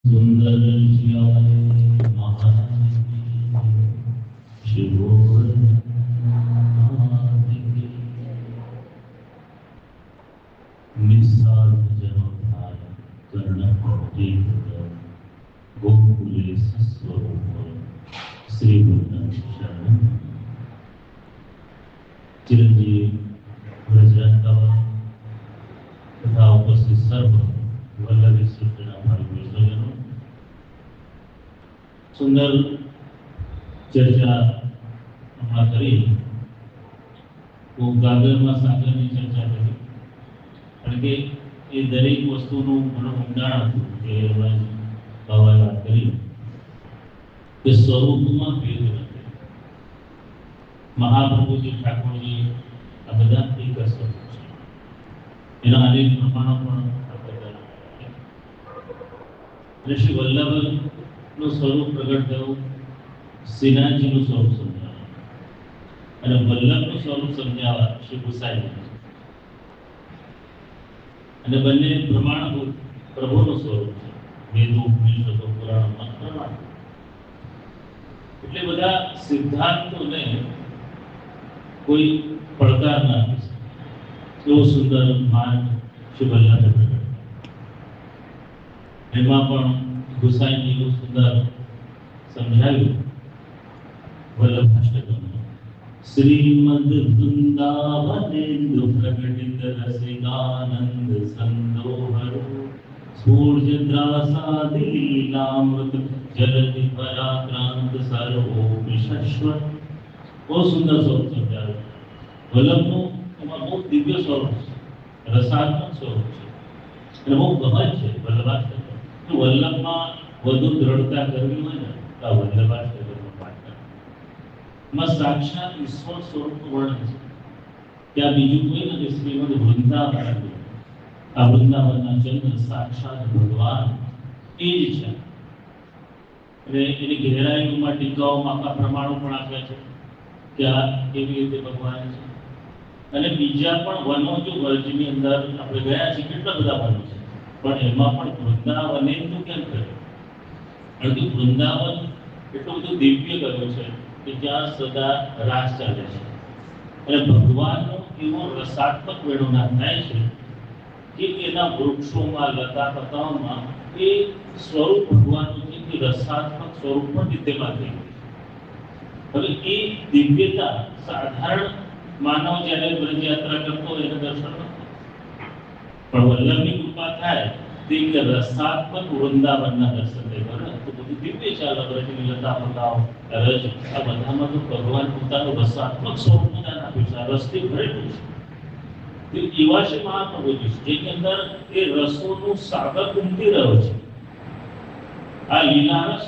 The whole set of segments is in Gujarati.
सुंदर जियाए महादेवी शिवोर महादेवी निस्सार जनोद्धार कर्णप्रतीक गोकुले स्वरूप श्री वृंदावन शरण चिरंजीव ब्रजरंगवा तथा उपस्थित सर्व वल्लभी सृष्टिना भाई बहनों सुंदर चर्चा हमारा करी वो गागરમાં સાગરની ચર્ચા કરી કારણ કે એ દરેક વસ્તુનું ઘણું ઊંડાણ હતું કે હમણાં બાબાએ વાત કરી કે સ્વરૂપમાં ભેદ નથી મહાપ્રભુજી ઠાકોરજી આ બધા એક જ સ્વરૂપ છે એના અનેક પ્રમાણો પણ આપણે શ્રી વલ્લભનું સ્વરૂપ પ્રગટ થયું શ્રીનાથજીનું સ્વરૂપ સમજાવ્યું અને વલ્લભનું સ્વરૂપ સમજાવવા શ્રી ગુસાઈજી અને બંને પ્રમાણભૂત પ્રભુનું સ્વરૂપ છે વેદો ઉપનિષદો પુરાણોમાં પ્રમાણ એટલે બધા સિદ્ધાંતોને કોઈ પડકાર ના આપી શકે એવો સુંદર માર્ગ શ્રી વલ્લભે પ્રગટ એમાં પણ ગુસાઈજીનું સુંદર સમજાવ્યું વલ્લભાષ્ટકમાં શ્રીમદ વૃંદાવનેન્દુ પ્રગટિત રસિકાનંદ સંદોહરો સ્ફૂર્જદ્રાસાદિ લીલામૃત જલધિ પરાક્રાંત સર્વોપનિષશ્વર બહુ સુંદર સ્વરૂપ સમજાવ્યું વલ્લભનું એમાં બહુ દિવ્ય સ્વરૂપ છે રસાત્મક સ્વરૂપ છે અને બહુ ગહન છે વલ્લભાષ્ટક વલ્લભમાં વધુ દ્રઢતા કરવી હોય ને તો વલ્લભાષ્ટકનો પાઠ કરો માં સાક્ષાત ઈશ્વર સ્વરૂપનું વર્ણન છે ત્યાં બીજું કોઈ નથી શ્રીમદ વૃંદાવન આ વૃંદાવનના ચંદ્ર સાક્ષાત ભગવાન એ જ છે અને એની ગહેરાઈઓમાં ટીકાઓમાં આખા પ્રમાણો પણ આપ્યા છે કે આ કેવી રીતે ભગવાન છે અને બીજા પણ વનો જો વર્જની અંદર આપણે ગયા છીએ કેટલા બધા વનો છે પણ એમાં પણ વૃંદાવને તો કેમ કહ્યું કારણ કે વૃંદાવન એટલું બધું દિવ્ય કર્યું છે કે જ્યાં સદા રાસ ચાલે છે અને ભગવાનનો એવો રસાત્મક વેણુનાદ થાય છે કે એના વૃક્ષોમાં લતા પતાઓમાં એ સ્વરૂપ ભગવાનનું છે કે રસાત્મક સ્વરૂપ પણ વિદ્યમાન થઈ ગયું હવે એ દિવ્યતા સાધારણ માનવ જ્યારે બ્રજયાત્રા કરતો હોય એને દર્શન પણ વલ્લભની કૃપા થાય તે કે રસાત્મક વૃંદાવનના દર્શન થાય બરાબર તો બધું દિવ્ય ચાલે બ્રજની લતા પતાઓ રજ આ બધામાં તો ભગવાન પોતાનું રસાત્મક સ્વરૂપનું દાન આપ્યું છે આ રસથી ભરેલું છે તે એવા છે મહાપ્રભુજી જેની અંદર એ રસોનું સાગર ઉમટી રહ્યો છે આ લીલા રસ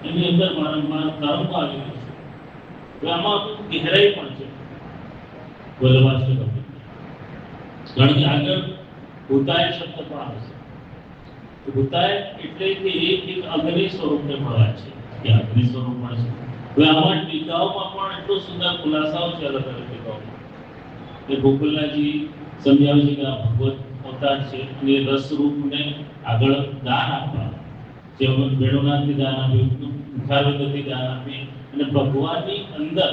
એની અંદર વારંવાર તરંગો આવી રહ્યો છે આમાં ગહેરાઈ પણ છે વલ્લભાષ્ટક કારણ કે આગળ ભૂતાય શબ્દ પણ આવે છે ભૂતાય એટલે કે એક અગ્નિ સ્વરૂપને મળવા છે કે અગ્નિ સ્વરૂપ પણ છે હવે આમાં ટીકાઓમાં પણ એટલો સુંદર ખુલાસાઓ છે અલગ અલગ ટીકાઓમાં કે ગોકુલનાથજી સમજાવે છે કે આ ભગવત અવતાર છે અને રસ રૂપને આગળ દાન આપવા જે વેણુનાથથી દાન આપ્યું મુખારવતથી દાન આપી અને ભગવાનની અંદર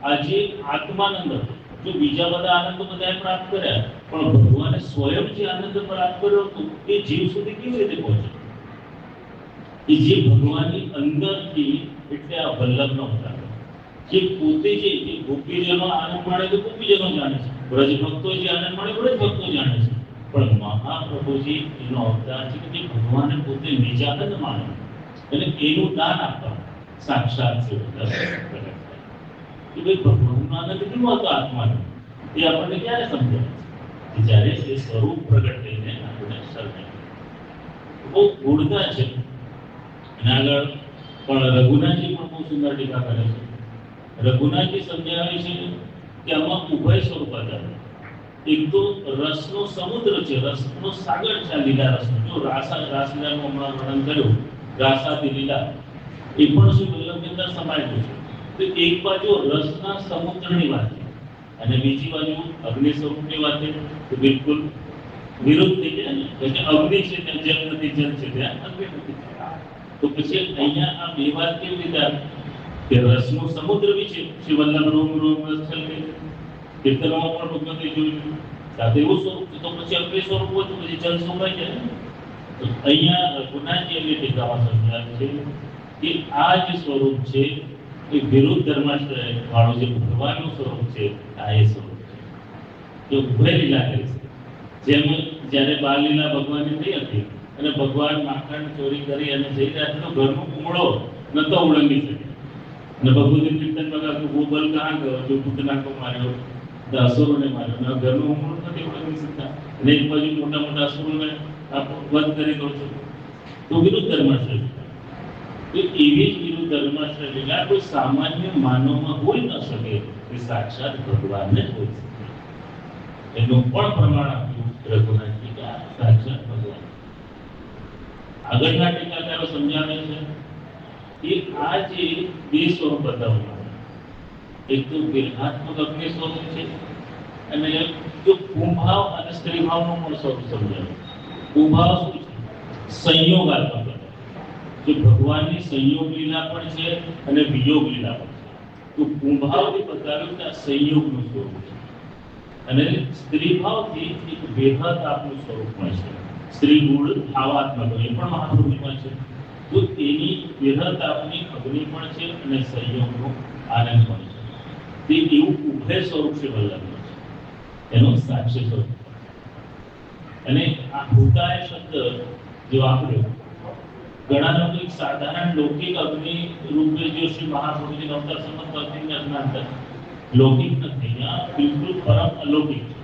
આજે આત્માનંદ જો બીજા બધા આનંદ બધાએ પ્રાપ્ત કર્યા પણ ભગવાને સ્વયં જે આનંદ પ્રાપ્ત કર્યો હતો એ જીવ સુધી કેવી રીતે પહોંચે એ જે ભગવાનની અંદરથી એટલે આ વલ્લભનો અવતાર જે પોતે જે ગોપીજનો આનંદ માણે તો ગોપીજનો જાણે છે બ્રજ ભક્તો જે આનંદ માણે બ્રજ ભક્તો જાણે છે પણ મહાપ્રભુજી એનો અવતાર છે કે જે ભગવાને પોતે નિજાનંદ માને અને એનું દાન આપવા સાક્ષાત છે કે ભાઈ ભગવાનનો આનંદ કેવો હતો આત્માનો એ આપણને ક્યારે સમજાય કે જ્યારે એ સ્વરૂપ પ્રગટ થઈને આપણે સર્જાય બહુ ગુણતા છે અને આગળ પણ રઘુનાથજી પણ બહુ સુંદર ટીકા કરે છે રઘુનાથજી સમજાવે છે કે આમાં ઉભય સ્વરૂપ હતા એક તો રસનો સમુદ્ર છે રસનો સાગર છે લીલા રસનો જો રાસલીલાનું હમણાં વર્ણન કર્યું રાસાથી લીલા એ પણ શું વલ્લભની અંદર સમાયેલું છે તો એક બાજુ રસના સમુદ્રની વાત છે અને બીજી બાજુ અગ્નિ સ્વરૂપની વાત છે તો બિલકુલ વિરુદ્ધ થઈ જાય ને, કે અગ્નિ છે ત્યાં જલ નથી, જલ છે ત્યાં અગ્નિ નથી. તો પછી અહીંયા આ બે વાત કેવી રીતે આવી કે રસનો સમુદ્ર બી છે, શ્રી વલ્લભ રોમ રોમ રસ છલકે, કીર્તનમાં પણ ભગવતે જોયું સાથે એવું સ્વરૂપ છે. તો પછી અગ્નિ સ્વરૂપ હોય તો પછી જલ સુકાઈ જાય ને. તો અહીંયા રઘુનાથજી એવી ટીકામાં સમજાવે છે કે આ જે સ્વરૂપ છે એ વિરુદ્ધ ધર્માશ્રય વાળું જે ભગવાનનું સ્વરૂપ છે આ એ સ્વરૂપ છે જે ઉભય લીલા કરી છે. જેમ જ્યારે બાળ લીલા ભગવાનની થઈ હતી અને ભગવાન માખણ ચોરી કરી અને જઈ રહ્યા તો ઘરનો કુમળો નતો ઉળંગી શકે અને ભગવતી કીર્તન બગાડતું वो बल कहाँ गयो जो पूतना को मार्यो, અસુરોને માર્યો અને ઘરનું કુમળો નથી ઉળંગી શકતા અને એક બાજુ મોટા મોટા અસુરોને વધ કરી દો છો. તો વિરુદ્ધ ધર્માશ્રય તો એવી જ વિરુદ્ધ ધર્માશ્રય લીલા કોઈ સામાન્ય માનવમાં હોઈ ન શકે, એ સાક્ષાત ભગવાનને જ હોઈ શકે. એનું પણ પ્રમાણ આપ્યું રઘુનાથજી કે આ સાક્ષાત ભગવાન. આગળના ટીકાકારો સમજાવે છે કે આ જે બે સ્વરૂપ બતાવવામાં, એક તો વિરહાત્મક અગ્નિ સ્વરૂપ છે અને જો કુંભાવ અને સ્ત્રીભાવનું પણ સ્વરૂપ સમજાવે. કુંભાવ શું છે? સંયોગાત્મક. જે ભગવાનની સંયોગ લીલા પણ છે અને વિયોગ લીલા પણ છે. તો કુંભાવથી બતાવ્યું કે આ સંયોગનું સ્વરૂપ છે અને સ્ત્રીભાવથી એક વેહત આપનું સ્વરૂપ પણ છે. સ્ત્રી ગુણ ભાવાત્મક એ પણ મહાપ્રભુમાં છે. તો એની વેહત આપની અગ્નિ પણ છે અને સંયોગનો આનંદ પણ છે. તે એવું ઉભય સ્વરૂપ છે વલ્લભનું છે, એનો સાક્ષી સ્વરૂપ. અને આ ભૂતાય શબ્દ જો વાપર્યો, ઘણા લોકો એક સાધારણ લૌકિક અગ્નિ રૂપે જો શ્રી મહાપ્રભુજીનો અવતાર સંબંધ અગ્નિને અજ્ઞાન થાય. લૌકિક નથી, આ બિલકુલ પરમ અલૌકિક છે.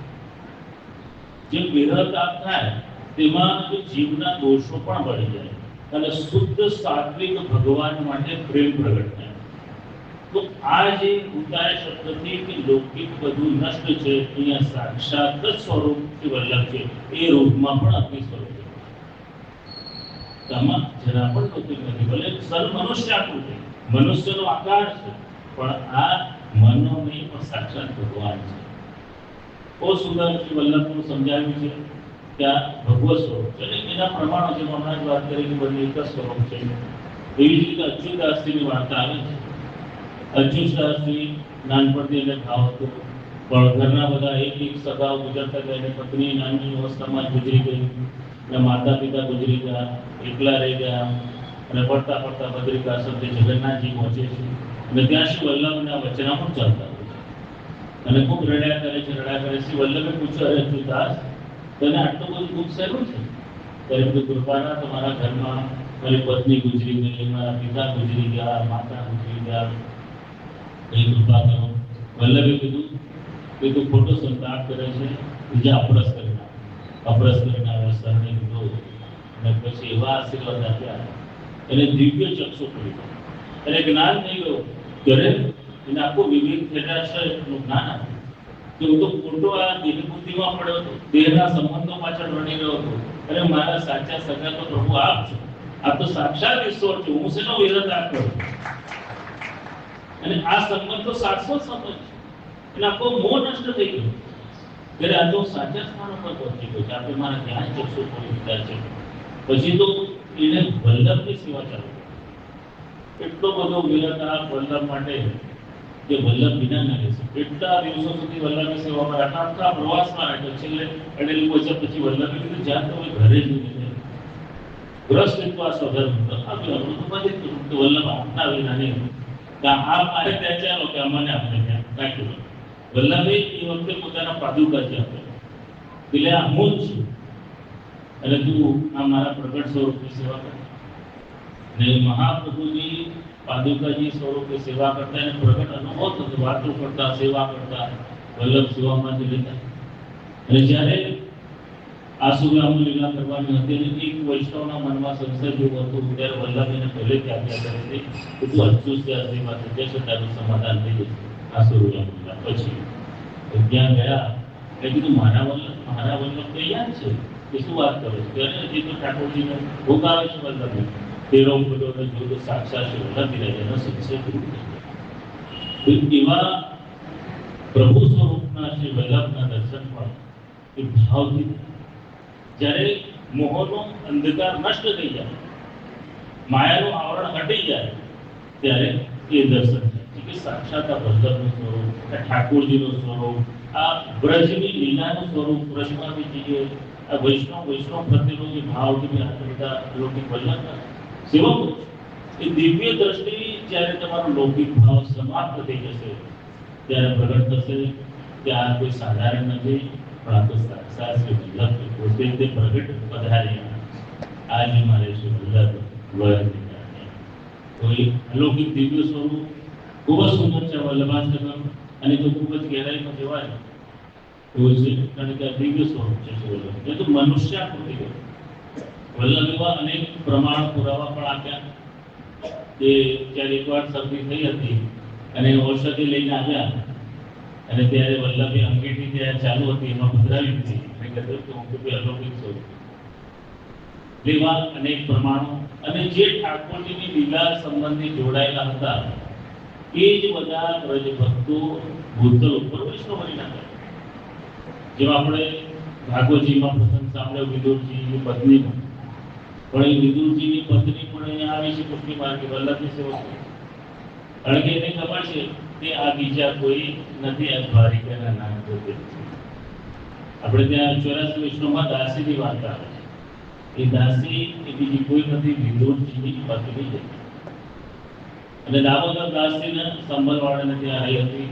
જે વિરહતાપ થાય તેમાં જો જીવના દોષો પણ બળી જાય અને શુદ્ધ સાત્વિક ભગવાન માટે પ્રેમ પ્રગટ થાય. તો આ જે ઉતાય શબ્દથી કે લૌકિક બધું નષ્ટ છે, અહીંયા સાક્ષાત જ સ્વરૂપ શ્રી વલ્લભ છે. એ રૂપમાં પણ અગ્નિ સ્વરૂપ છે. આમાં જરા પણ લૌકિક નથી. ભલે સર્વ મનુષ્ય આખું છે, મનુષ્યનો આકાર છે, પણ આ મનનો નહીં પણ સાક્ષાત ભગવાન છે. બહુ સુંદર શ્રી વલ્લભનું સમજાવ્યું છે કે આ ભગવત સ્વરૂપ છે અને એના પ્રમાણો જેમ હમણાં જ વાત કરી કે બધી એક જ સ્વરૂપ છે. એવી જ રીતે અચ્યુતદાસજીની વાર્તા આવે છે. અચ્યુતદાસજી નાનપણથી એને ભાવ હતો, પણ ઘરના બધા એક એક સગાઓ ગુજરતા ગયા. એની પત્ની નાની અવસ્થામાં જ ગુજરી ગઈ અને માતા પિતા ગુજરી ગયા, એકલા રહી ગયા અને પડતા પડતા બદ્રિકાશ્રમ જગન્નાથજી પહોંચે છે અને ત્યાં શ્રી વલ્લભના વચનામૃત ચાલતા હોય છે અને ખૂબ રડ્યા કરે છે. શ્રી વલ્લભે પૂછ્યું, અરે અચ્યુતદાસ, તને આટલું બધું દુઃખ શેનું છે? ત્યારે બધું કૃપાના તમારા ઘરમાં મારી પત્ની ગુજરી ગઈ, મારા પિતા ગુજરી ગયા, માતા ગુજરી ગયા, એ કૃપા કરો. વલ્લભે કીધું કે તું ખોટો સંતાપ કરે છે, બીજા અપરસ કરી નાખ. અપરસ કરીને આવે, સરને લીધો અને પછી એવા આશીર્વાદ આપ્યા, એને દિવ્ય ચક્ષુ ખુલી ગયો, એને જ્ઞાન થઈ ગયું. ત્યારે એને આખું વિવેક નું જ્ઞાન આપ્યું કે હું તો ખોટો આ દેહ બુદ્ધિમાં પડ્યો હતો, દેહના સંબંધો પાછળ રણી રહ્યો હતો, અને મારા સાચા સગા તો પ્રભુ આપ છો. આ તો સાક્ષાત ઈશ્વર છે, હું શેનો વિરોધ આપ કરું? અને આ સંબંધ તો શાશ્વત સંબંધ છે, એટલે આખો મોહ નષ્ટ થઈ ગયો. ત્યારે આ તો સાચા સ્થાન પર પહોંચી ગયો છે. આપણે મારા જ્ઞાન ચક્ષુ ખોલી દીધા છે. પછી તો એને વલ્લભની સેવા ચાલુ, એટલો બધો વિરહતાપ વલ્લભ માટે કે વલ્લભ વિના ના રહેશે. એટલા દિવસો સુધી વલ્લભની સેવામાં આખા પ્રવાસમાં રાખ્યો. છેલ્લે અડેલું પૈસા પછી વલ્લભે કીધું, જ્યાં તો ઘરે જ નહીં ગ્રસ્ત આ સ્વધર્મ આપ્યું તો વલ્લભ આપના વિના નહીં. આ મારે ત્યાં ચાલો કે અમને આપણે ત્યાં રાખ્યું. વલ્લભે એ વખતે પોતાના પાદુકાજી આપ્યા, એટલે આ હું જ છું અને તું આ મારા પ્રગટ સ્વરૂપની સેવા કર. ને મહાપ્રભુજી પાદુકાજી સ્વરૂપે સેવા કરતા એને પ્રગટ અનુભવ થતો. વાતો કરતા, સેવા કરતા, વલ્લભ સેવામાંથી લેતા. અને જ્યારે આસુરામુ લીલા કરવાની હતી અને એક વૈષ્ણવના મનમાં સંશય જેવું હતું, ત્યારે વલ્લભ એને પહેલેથી આજ્ઞા કરી હતી કે તું અચ્યુતદાસજી પાસે જશે, તારું સમાધાન થઈ જશે. આસુરામુ લીલા પછી ત્યાં ગયા એટલે કીધું, મારા વલ્લભ તૈયાર છે કે શું વાત કરે છે? હજી તો ઠાકોરજીને ભોગ આવે છે. વલ્લભ તેરો બધો જો તો સાક્ષાત છે વલ્લભ એનો સંશય દૂર થઈ ગયો. એવા પ્રભુ સ્વરૂપના શ્રી વલ્લભના દર્શન પણ એ ભાવથી જ્યારે મોહનો અંધકાર નષ્ટ થઈ જાય, માયાનું આવરણ હટી જાય, ત્યારે એ દર્શન થાય કે સાક્ષાત આ વલ્લભનું સ્વરૂપ, આ ઠાકોરજીનું સ્વરૂપ, આ બ્રજની લીલાનું સ્વરૂપ કૃષ્ણજીએ આ વૈષ્ણવ પ્રત્યેનો જે ભાવ કે આ બધા લૌકિક વલ્લભના સેવકો એ દિવ્ય દ્રષ્ટિ જ્યારે તમારો લૌકિક ભાવ સમાપ્ત થઈ જશે ત્યારે પ્રગટ થશે કે આ કોઈ સાધારણ નથી, પણ આ તો સાક્ષાત શ્રી વલ્લભ પોતે તે પ્રગટ પધાર્યા. આજે મારે શ્રી વલ્લભ વર તો એ અલૌકિક દિવ્ય સ્વરૂપ ખૂબ જ સુંદર છે વલ્લભાષ્ટકમ, અને તો ખૂબ જ ગહેરાઈમાં જવાય એવું છે, કારણ કે આ દિવ્ય સ્વરૂપ છે વલ્લભ. એ તો મનુષ્યાકૃતિ વલ્લભ એવા અનેક પ્રમાણ પુરાવા પણ આપ્યા કે જ્યારે એકવાર શરદી થઈ હતી અને ઔષધિ લઈને આવ્યા અને ત્યારે વલ્લભે અંગેઠી ત્યાં ચાલુ હતી એમાં પધરાવી હતી અને કહ્યું કે હું ખૂબ અલૌકિક સ્વરૂપ. એવા અનેક પ્રમાણો અને જે ઠાકોરજીની લીલા સંબંધી જોડાયેલા હતા એ જ બધા બ્રજ ભક્તો ભૂતલ ઉપર વૈષ્ણવ બની નાખ્યા. જેમ આપણે ભાગવતજીમાં પ્રસંગ સાંભળ્યો વિદુરજીની પત્નીનો, પણ એ વિદુરજીની પત્ની પણ અહીંયા આવી છે કૃષ્ણ માર્ગે વલ્લભની સેવા, કારણ કે એને ખબર છે કે આ બીજા કોઈ નથી, આ દ્વારિકાના નામ જોતે. આપણે ત્યાં 84 વૈષ્ણવમાં દાસીની વાર્તા આવે છે. એ દાસી એ બીજી કોઈ નથી, વિદુરજીની પત્ની છે. અને દામોદર દાસીના સંભળવાળાને ત્યાં રહી હતી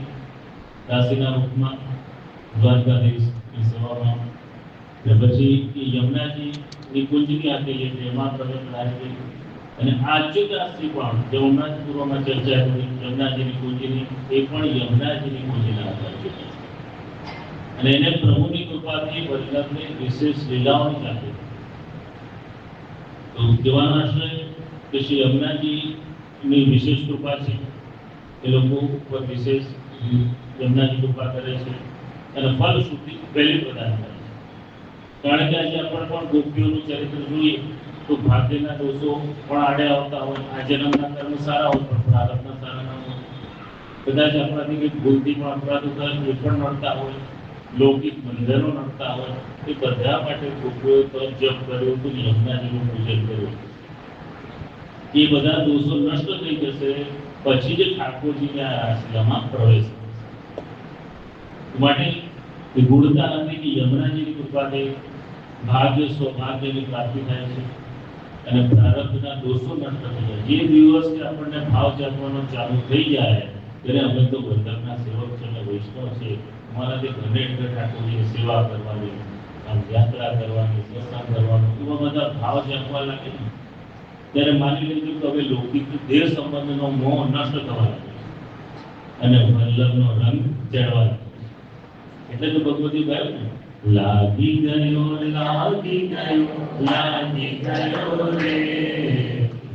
દાસીના રૂપમાં દ્વારકાધીશની સેવામાં. પછી એ યમુનાજી કુંજની આપેલી છે એમાં પ્રગટ લાગી. અને આચ્યુતદાસજી પણ યમુનાજી પૂર્વમાં ચર્ચા કરી યમુનાજીની કુંજની, એ પણ યમુનાજીની કુંજના હતા. અને એને પ્રભુની કૃપાથી વલ્લભને વિશેષ લીલાઓની સાથે તો કહેવાનો આશય કે શ્રી યમુનાજીની વિશેષ કૃપા છે, એ લોકો ઉપર વિશેષ યમુનાજી કૃપા કરે છે અને ફલશ્રુતિ પહેલી પ્રદાન કરે છે. કારણ કે આજે આપણે પણ ગોપીઓનું ચરિત્ર જોઈએ તો ભાગ્યના દોષો પણ આડે આવતા હોય, આ જન્મના કર્મ સારા હોય પણ પ્રારબ્ધના સારા ના હોય, કદાચ આપણાથી કંઈક ભૂલથી પણ અપરાધો થાય એ પણ નડતા હોય, લૌકિક બંધનો નડતા હોય, એ બધા માટે ગોપીઓએ તપ જપ કર્યો તો યમુનાજીનું પૂજન કર્યું. એ બધા દોષો નષ્ટ થઈ જશે પછી જ ઠાકોરજીને આ રાસલીલામાં પ્રવેશ માટે એ ગુણતા નથી કે યમુનાજીની કૃપાથી ભાગ્ય સૌભાગ્યની પ્રાપ્તિ થાય છે અને પ્રારબ્ધના દોષો નષ્ટ થઈ જાય. જે દિવસથી આપણને ભાવ જાગવાનો ચાલુ થઈ જાય ત્યારે અમે તો વલ્લભના સેવક છે અને વૈષ્ણવ છે, અમારાથી ઘરે ઘરે ઠાકોરજીની સેવા કરવાની, આમ યાત્રા કરવાની, સત્સંગ કરવાનો, એવા બધા ભાવ જાગવા લાગે ને ત્યારે માની લેજો કે હવે લૌકિક દેહ સંબંધનો મોહ નષ્ટ થવા લાગે અને વલ્લભનો રંગ ચડવા લાગે. એટલે તો ભગવતી ગાયું ને, લાગી ગયો રે લાગી ગયો રે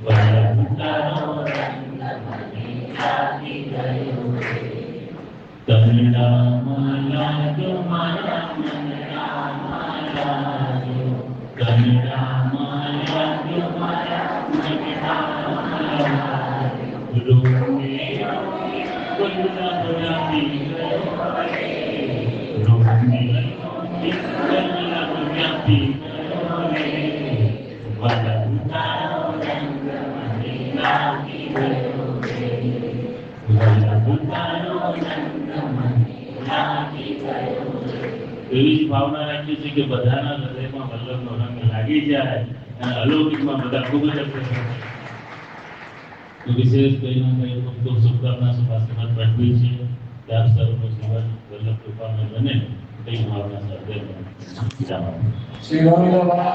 વલ્લભ તારો રંગ મને લાગી ગયો રે, કનડામાં લાગ્યો મારા મનડામાં લાગ્યો, કનડામાં લાગ્યો મારા મનડામાં લાગ્યો, રોમે વલ્લભ વ્યાપી ગયો રે, રોમે વલ્લભ વ્યાપી ગયો રે, વલ્લભ તારો રંગ મને લાગી ગયો રે, વલ્લભ તારો રંગ મને લાગી ગયો રે. એવી જ ભાવના રાખીએ છીએ કે બધાના હૃદયમાં વલ્લભનો રંગ લાગી જાય અને અલૌકિકમાં બધા ખૂબ જ પ્રસન્ન. તો વિશેષ કંઈ ના કંઈ ખૂબ શુભકામના શુભાશીર્વાદ પાઠવી છે કે આપ સર્વનું જીવન વલ્લભ કૃપામય બને, કઈ ભાવના સાથે